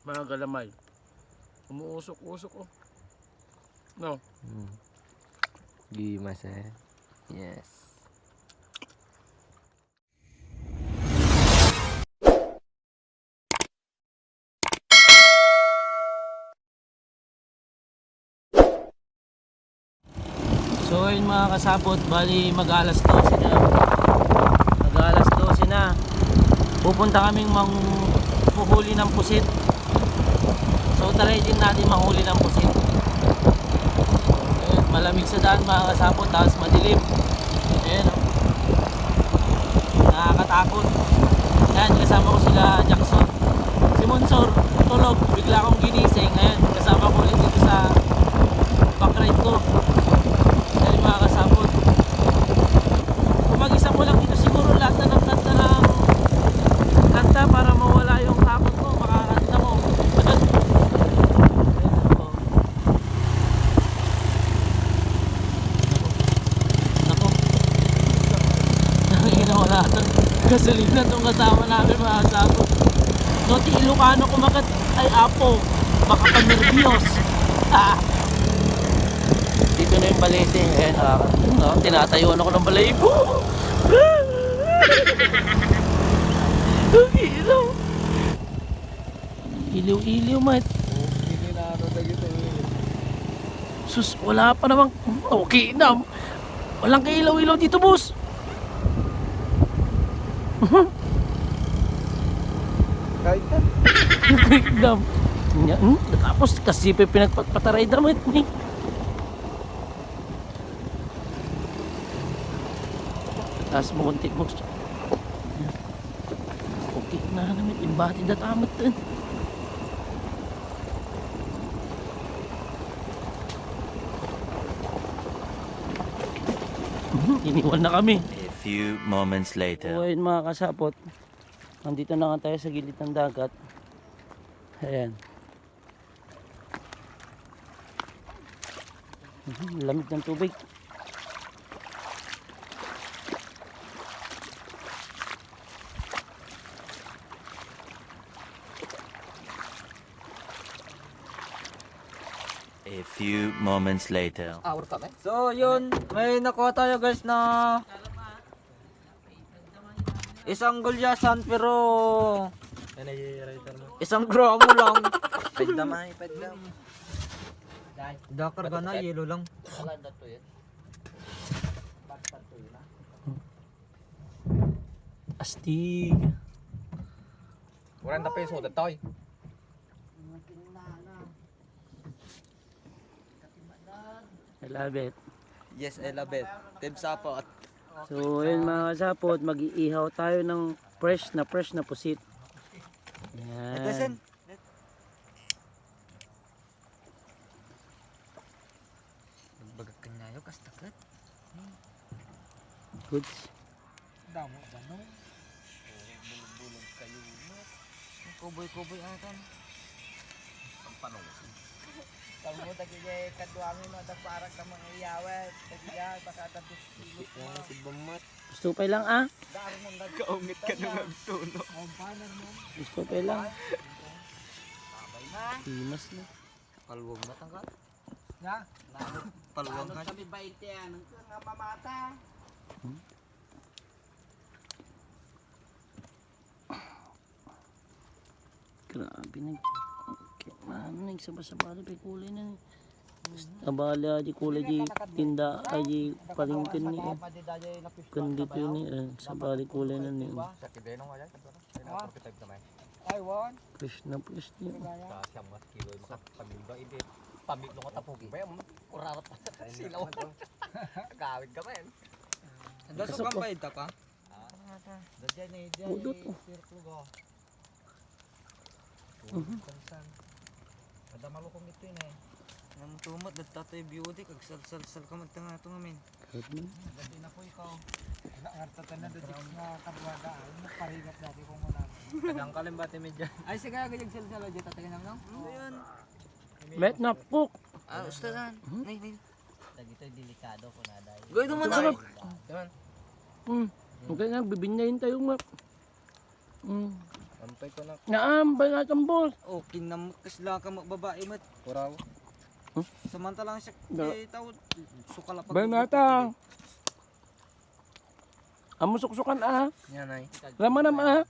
mga galamay. Umuusok-usok oh. No. Gimas eh. Yes. So ayun mga kasabot, bali mag-alas 12 na. Mag-alas 12 na. Pupunta kaming manghuhuli ng pusit. So try din natin manghuli ng pusit. Ayun, malamig sa daan mga kasabot, tapos madilim. Ayun oh. Nakakatakot. Ayan, kasama ko sila Jackson. Si Monsor, tulog. Bigla akong ginising. Ayan, kasama ko ulit dito sa backride ko. Ayan mga kasabot. Kung mag-isa mo lang dito siguro lahat na ng kanta para mawala yung takot mo. Makakanta mo. Ayan ako. Ako. Nangina wala ito. Gasolina itong kasama namin mga kasabot. Noti Ilocano kumagat ay apo. Baka panervyos. Dito na yung balete. Ayan, tinatayuan ako ng balayibo. Ang ilaw. Iliw-iliw, mat. Sus, wala pa namang. Okay na. Walang kailaw-ilaw dito, boss. Kahit na. Dam. Tapos kasi pinagpataray damit ni. Taas mo konti mo. Okay na namin. Imbati na tamat din. Iniwan na kami. A few moments later. So ayun mga kasapot, nandito na nga tayo sa gilid ng dagat. Ayan. Lamig ng tubig. A few moments later. So yun, may nakuha tayo guys na isang gulyasan pero isang gramo lang. Pedamay, pedam. Dakar ka na, yelo lang. Astig. 40 peso datoy. I love it. Yes, I love it. Team Sapot. So ayun mga kasapot, mag-iihaw tayo ng fresh na pusit. Ito Ayan. sen. Bagak kanyayo kas takat. Goods. Damo damo. Bulog kayo mo. Kuboy-kuboy atan. Pampanong. Kamu tadi je kadua mi mata parak ka mga iyawet. Tagiya baka tapos kilo. Si Bamat. Gusto pa lang ah. Dar mo nagkaungit ka nang nagtuno. Gusto pa lang. Sabay na. Himas na. Palwag na tangkat. Ya. Palwag ka. Kami 20 yan. Ang mamata. Grabe nag. Ano nagsaba-saba pa kulay na. Abala di kulay di tinda ay di palingkin ni. Kundi to ni sabali kulay na ni. Ay, wan. Fresh na fresh ni. Kasyamot kilo makapamilba hindi. Pamilno ko tapugi ba yung urarat pa sa silaw. Kawig ka men. Daso kang bayad ta ka? Dadyan ni Budot oh. Sirklo Kansan. Kada malukong ito yun eh. Nang tumat, dagtatay beauty, kag sal-sal ka magtanga ito ngamin. Dati na po ikaw. Ngartatan na dati nga kabwada. Paringat dati kung wala. Kadang kalimbati medya. Ay, sige nga ganyang sal-sal. Dito tatagin lang lang. Ayan. Met na puk. Ah, ustadan. Nay, nay. Dagito delikado ko na dahil. Goy naman ay. Diman. Okay na, bibinyayin tayo nga. Ampay ko na. Naambay na itong boss. Oh, kinamkas lang ka babae mat. Kuraw. Samantalang siya tao sukala pag. Benata. Amo suksukan Yan ay. Ramanam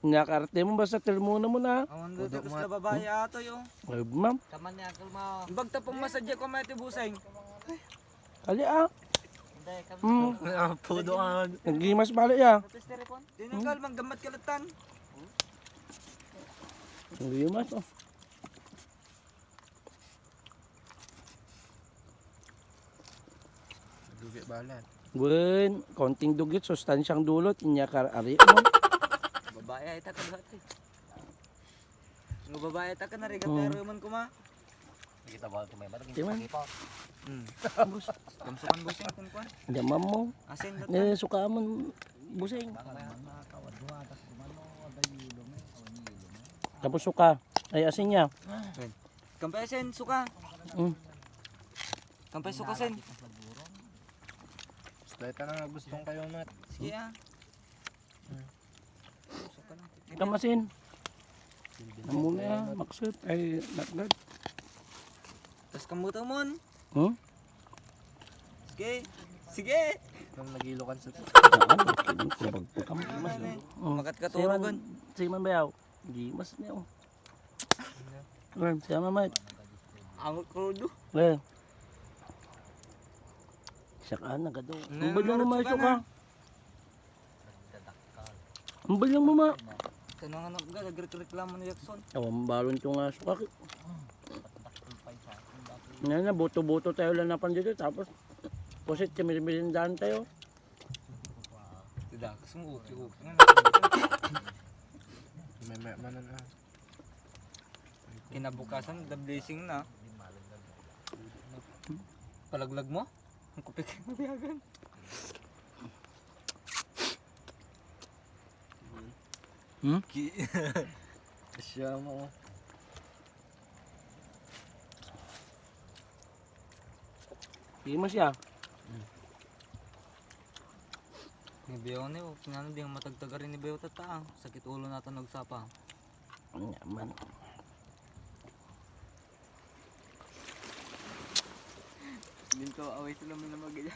Nakarte mo ba sa termona mo na? Awan do tapos na babae ato yo. Ay, ma'am. Kaman ni akal mo. Bagta pong masadya ko may tibuseng. Kali Hindi kami. Pudo ka. Nagimas balik ya. Tinanggal manggamat kalatan. Nagimas oh. Dugi balan. Buen, konting dugit, sustansyang dulot, inya kar ari mo. Babae ay ta ka dati. Ng babae ta ka na riga pero man kuma. Kita ba tumay ba Di man. pa. Bus. Kamsukan busing kun kuan. Damam mo. Asin dat. Suka man busing. Tapos suka. Ay asin niya. Kampay sen suka. Mm. Kampay suka sen. Ito na nga gustong kayo mat. Sige Suka lang. Kamasin. Amo na maksud ay nagad. Tas kamuto mon. Hmm? Sige. Sige. Nung nagilokan sa Makat ka turugan. Sige man bayaw. Di mas niyo. Siya mamat. Ang krudo. Le. Saka na gado. Umbal lang mo suka. Umbal lang mo ma. Kanang anak ga nagreklamo ni Jackson. Awan balon to nga suka. Na boto-boto tayo lang napan dito tapos pusit kami-mirindahan tayo. Tidak sungguh cukup. may manan Kinabukasan the blessing na. Palaglag mo? Ang kupit ng biyagan. Siya mo. Di mo siya. Ni Beo ni kinano ding matagtagarin ni Beo tata. Sakit ulo natin nagsapa. Nyaman. Dito away sila may namagaya.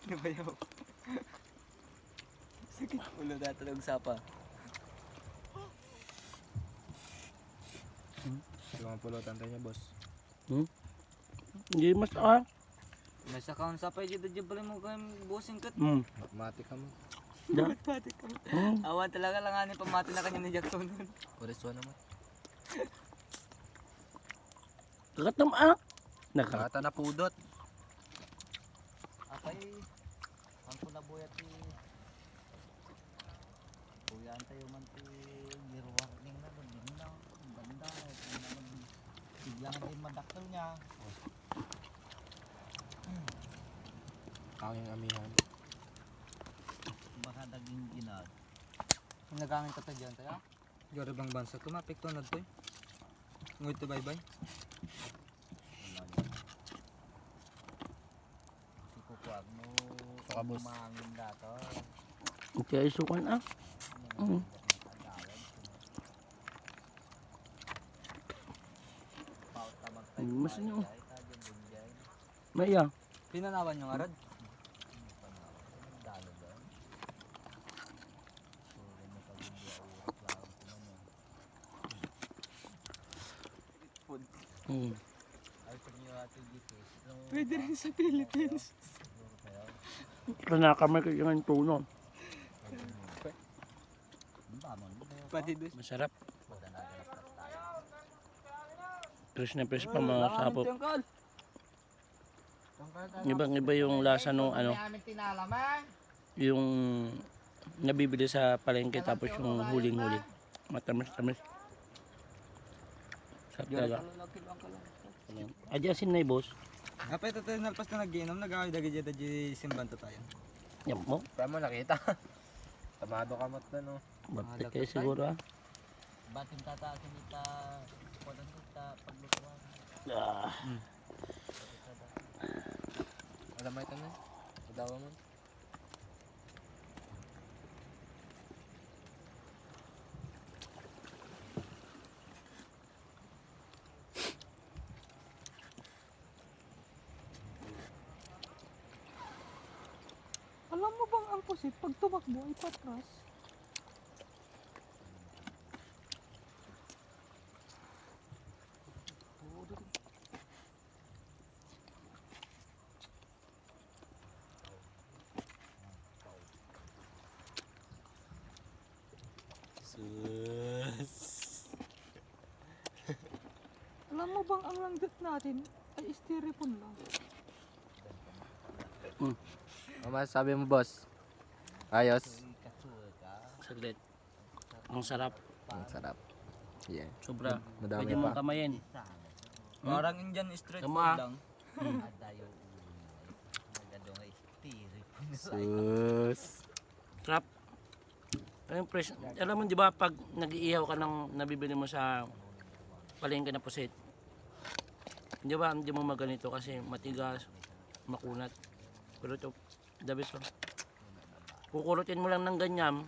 Nabayaw. Sakit ulo natin nagsapa. 50 tantay niya boss. Hindi mas Nasa kaon sa pa jud pala mo kay bossing kat. Mati ka mo. Da. Pati ka. Awan talaga lang ani pamati na kanya ni Jackson nun. Oreso naman. Katam Nakarat. Kata na pudot. Apay ang punabuyat ni Kuya tayo man ti zero warning na din na banda biglang din madaktal niya. Aking amihan. Baka daging ginad. Nagangin ka ta diyan tayo. Garo bang bansa ko mapekto na to. Ngoy to bye-bye. Kukuha mo Suka boss. mangin dato. Okay, sukan Mas niyo. Maya. Pinanawan yung arad. Pwede rin sa Philippines. Panakamay ko yung tuno. Pati dos. Masarap. Fresh na fresh pa mga sapot. Ibang-iba yung lasa nung yung nabibili sa palengke tapos yung huling-huli. Matamis-tamis. Sarap talaga. Adyasin na boss. Apay ito tayo nalpas na nag-inom, nag-away dagay dyan simbanto tayo. Yan mo. Paano mo nakita? Tamado ka mat na no. Ba't kayo siguro Batin tataasin kita, podang kita, paglutuan. Alam mo ito na? Adawa mo? ang pusit, pag tumakbo ay patras. Alam mo bang ang langgat natin ay styrofoam lang? Ano masasabi mo, boss? Ayos. Saglit. Ang sarap. Ang sarap. Yeah. Sobra. Madami Pwede mong pa. kamayin. Parang Indian street Tama, food ah. lang. Sus. Sarap. Ayun, fresh. Alam mo, di ba, pag nag-iihaw ka ng nabibili mo sa palengke na pusit, di ba, hindi mo maganito kasi matigas, makunat. Pero ito, the best. Oh. Kukurutin mo lang ng ganyan.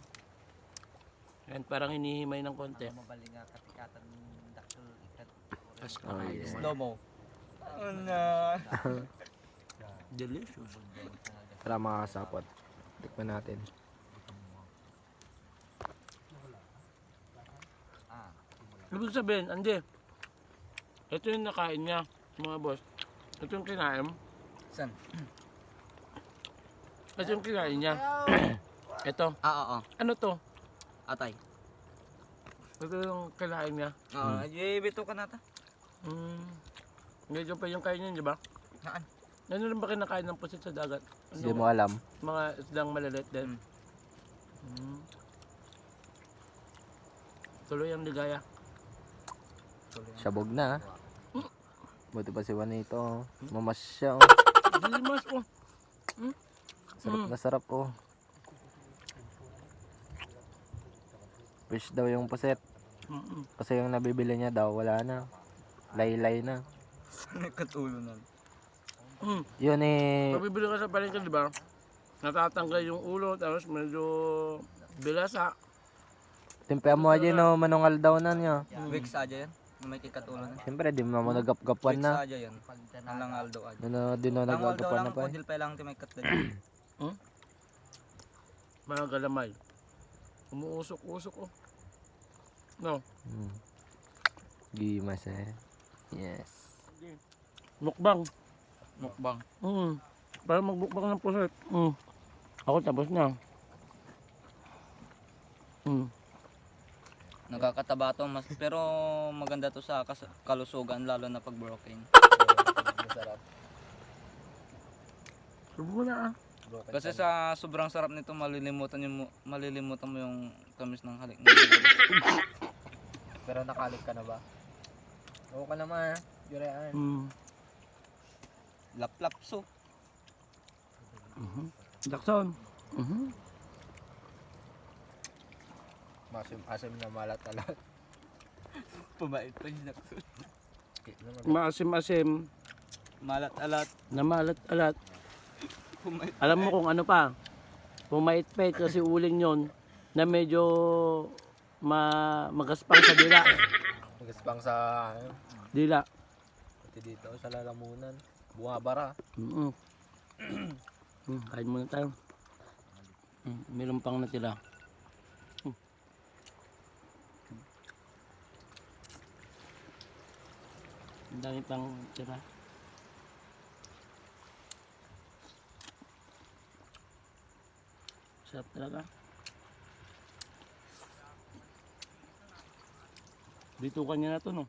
Ayan, parang hinihimay ng konti. Mabaling nga katikatan ng dakol ikat. Tapos Oh, kakain. yeah. Slow mo. Delicious. Tara mga kasapot. Tikman natin. Ibig sabihin, Andi, ito yung nakain niya, mga boss. Ito yung kinain. San? Ito yung kinain niya. Ito. Oo. Ano to? Atay. Ito yung kinain niya. Oo. Bito ka nata. Medyo pa yung kain niya, di ba? Saan? Ano rin ba kinakain ng pusit sa dagat? Hindi mo alam. Mga isdang maliliit din. Tuloy ang ligaya. Sabog na. Buti pa si Juanito. Mamas siya. Oh. Dilimas ko. Sarap na sarap oh. Fish daw yung puset. Kasi yung nabibili niya daw wala na. Laylay na. Nagkatulo na. Yun eh. Pag bibili ka sa palengke, di ba? Natatanggal yung ulo, tapos medyo bilasa. Timpehan mo aja no, manungal daw na niya. Wix aja yan. May kikatulo na. Siyempre di mo nagapgapuan Wix na. aja yan. Ang Aldo aja. Ano din no Ang Aldo nagagapuan lang na pa. kudil pa lang ti may katdan. Mga galamay. Umuusok-usok oh. No? Gimas eh. Yes. Mukbang. Mukbang. Para magbukbang ng pusit. Ako tapos na. Nakakataba to mas pero maganda to sa kalusugan lalo na pag broken. Masarap. Subo na ah. Kasi sa sobrang sarap nito malilimutan mo yung tamis ng halik. Pero nakalik ka na ba? Oo ka naman. Yuraan. Lap-lap so. Jackson. Masim-asim na malat-alat. Pumait pa si Jackson. Maasim-asim. Malat-alat. Na maalat-alat. Pumait. Alam mo kung ano pa? Pumait-pait kasi uling yon na medyo magaspang sa dila. Magaspang sa Dila. pati dito sa lalamunan. Bumabara. Kain muna tayo. Meron pang natira. Ang dami pang tira. Sarap talaga. Dito kanya na to no.